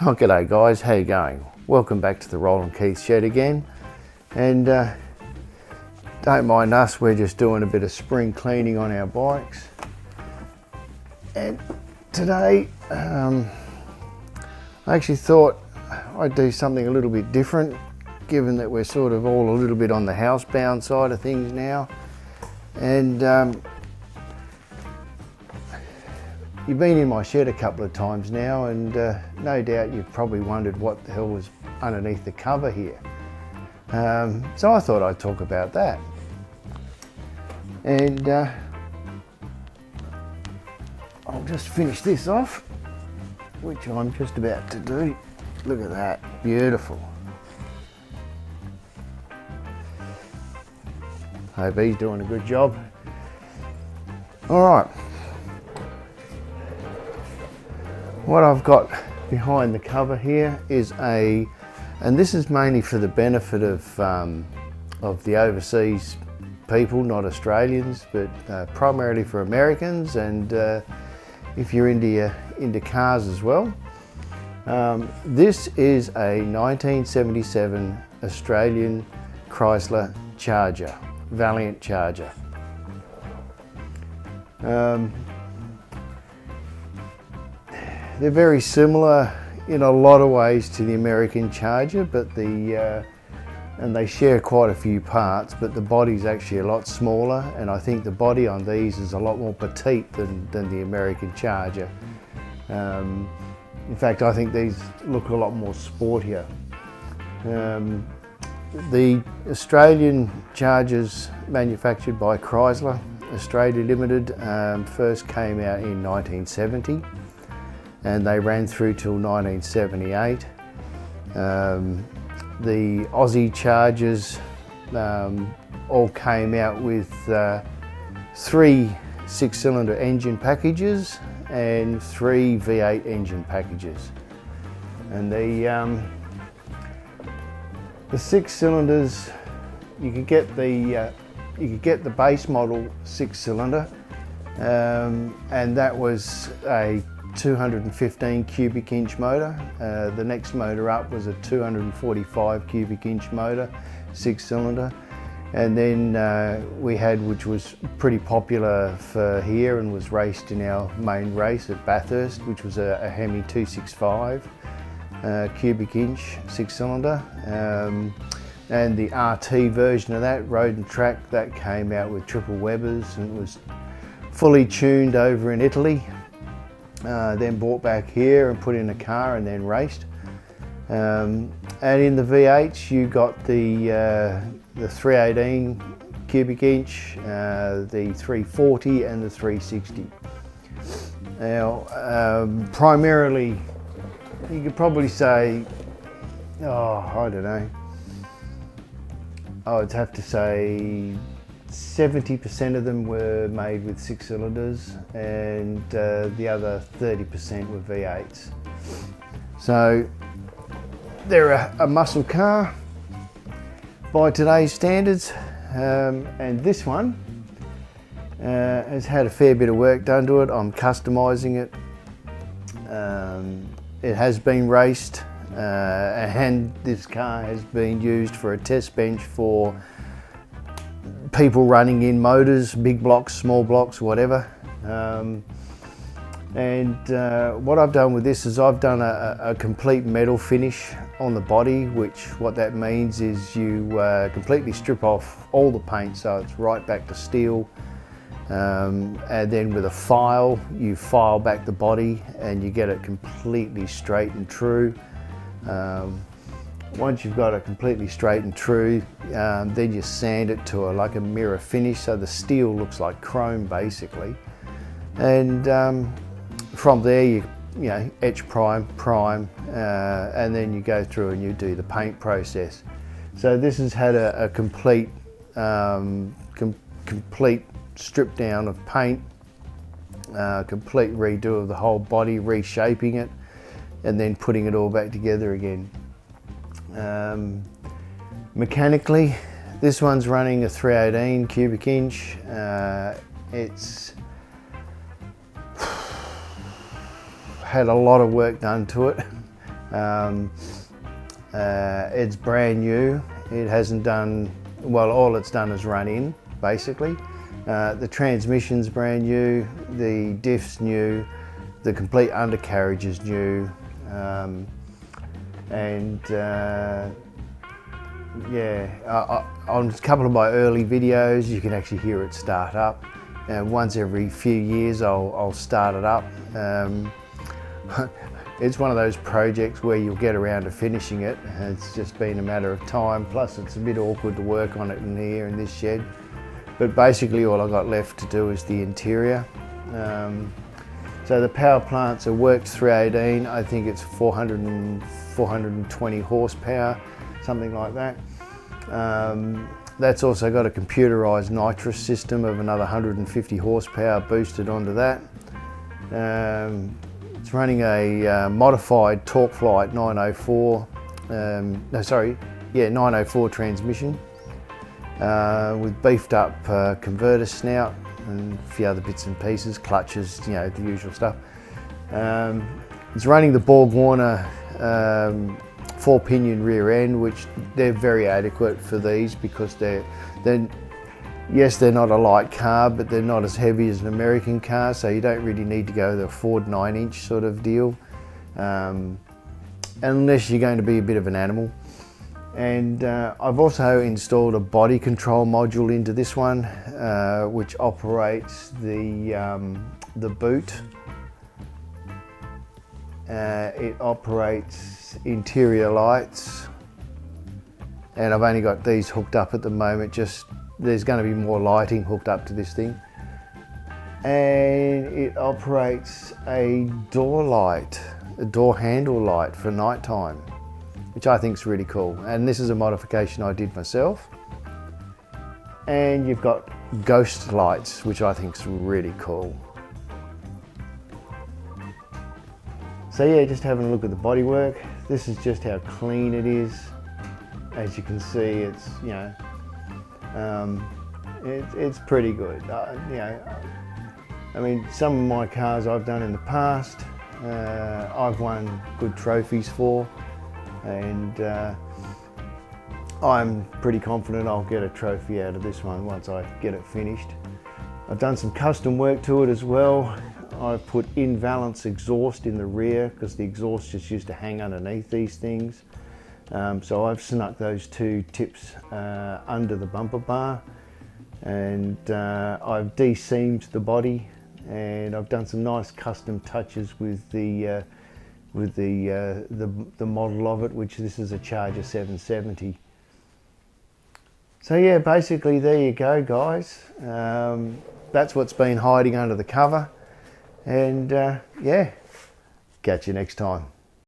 Oh, g'day guys, how you going? Welcome back to the Roland Keith shed again. And don't mind us, we're just doing a bit of spring cleaning on our bikes. And today, I actually thought I'd do something a little bit different, given that we're sort of all a little bit on the housebound side of things now. And you've been in my shed a couple of times now, and no doubt you've probably wondered what the hell was underneath the cover here. So I thought I'd talk about that. And I'll just finish this off, which I'm just about to do. Look at that, beautiful. Hope he's doing a good job. All right. What I've got behind the cover here is and this is mainly for the benefit of the overseas people, not Australians, but primarily for Americans, and if you're into cars as well. This is a 1977 Australian Chrysler Charger, Valiant Charger. They're very similar in a lot of ways to the American Charger, but and they share quite a few parts, but the body's actually a lot smaller, and I think the body on these is a lot more petite than the American Charger. In fact, I think these look a lot more sportier. The Australian Chargers, manufactured by Chrysler Australia Limited, first came out in 1970. And they ran through till 1978. The Aussie Chargers all came out with 3 6-cylinder engine packages and 3 V8 engine packages. And the 6 cylinders, you could get the base model 6-cylinder, and that was a 215 cubic inch motor. The next motor up was a 245 cubic inch motor, 6-cylinder. And then we had, which was pretty popular for here and was raced in our main race at Bathurst, which was a Hemi 265 cubic inch 6-cylinder. And the RT version of that, Road and Track, that came out with triple Webers and was fully tuned over in Italy. Then brought back here and put in a car and then raced. And in the V8s you got the 318 cubic inch, the 340 and the 360. Now, primarily, you could probably say, I don't know, I would have to say 70% of them were made with 6 cylinders, and the other 30% were V8s. So they're a muscle car by today's standards, and this one has had a fair bit of work done to it. I'm customising it. It has been raced, and this car has been used for a test bench for people running in motors, big blocks, small blocks, whatever. What I've done with this is I've done a complete metal finish on the body, which what that means is you completely strip off all the paint so it's right back to steel. And then with a file, you file back the body and you get it completely straight and true. Once you've got it completely straight and true, then you sand it to like a mirror finish, so the steel looks like chrome basically. And from there you etch, prime, and then you go through and you do the paint process. So this has had a complete complete strip down of paint, complete redo of the whole body, reshaping it, and then putting it all back together again. Mechanically, this one's running a 318 cubic inch. It's had a lot of work done to it. It's brand new. It hasn't done, well, all it's done is run in, basically. The transmission's brand new, the diff's new, the complete undercarriage is new, yeah, on a couple of my early videos you can actually hear it start up. Once every few years I'll start it up. It's one of those projects where you'll get around to finishing it. It's just been a matter of time, plus it's a bit awkward to work on it in here in this shed. But basically all I've got left to do is the interior. So the power plant's a Works 318, I think it's 420 horsepower, something like that. That's also got a computerised nitrous system of another 150 horsepower boosted onto that. It's running a modified TorqueFlite 904, 904 transmission with beefed up converter snout and a few other bits and pieces, clutches, you know, the usual stuff. It's running the Borg-Warner 4-pinion rear end, which they're very adequate for these because yes, they're not a light car, but they're not as heavy as an American car, so you don't really need to go the Ford 9-inch sort of deal, unless you're going to be a bit of an animal. And I've also installed a body control module into this one, which operates the boot. It operates interior lights, and I've only got these hooked up at the moment. There's going to be more lighting hooked up to this thing, and it operates a door light, a door handle light for night time, which I think is really cool. And this is a modification I did myself. And you've got ghost lights, which I think is really cool. So yeah, just having a look at the bodywork. This is just how clean it is. As you can see, it's, you know, it's pretty good. You know, I mean, some of my cars I've done in the past, I've won good trophies for, and I'm pretty confident I'll get a trophy out of this one once I get it finished. I've done some custom work to it as well. I've put in-valance exhaust in the rear because the exhaust just used to hang underneath these things. So I've snuck those two tips under the bumper bar, and I've de-seamed the body, and I've done some nice custom touches with the model of it, which this is a Charger 770. So yeah, basically there you go, guys. That's what's been hiding under the cover, and yeah, catch you next time.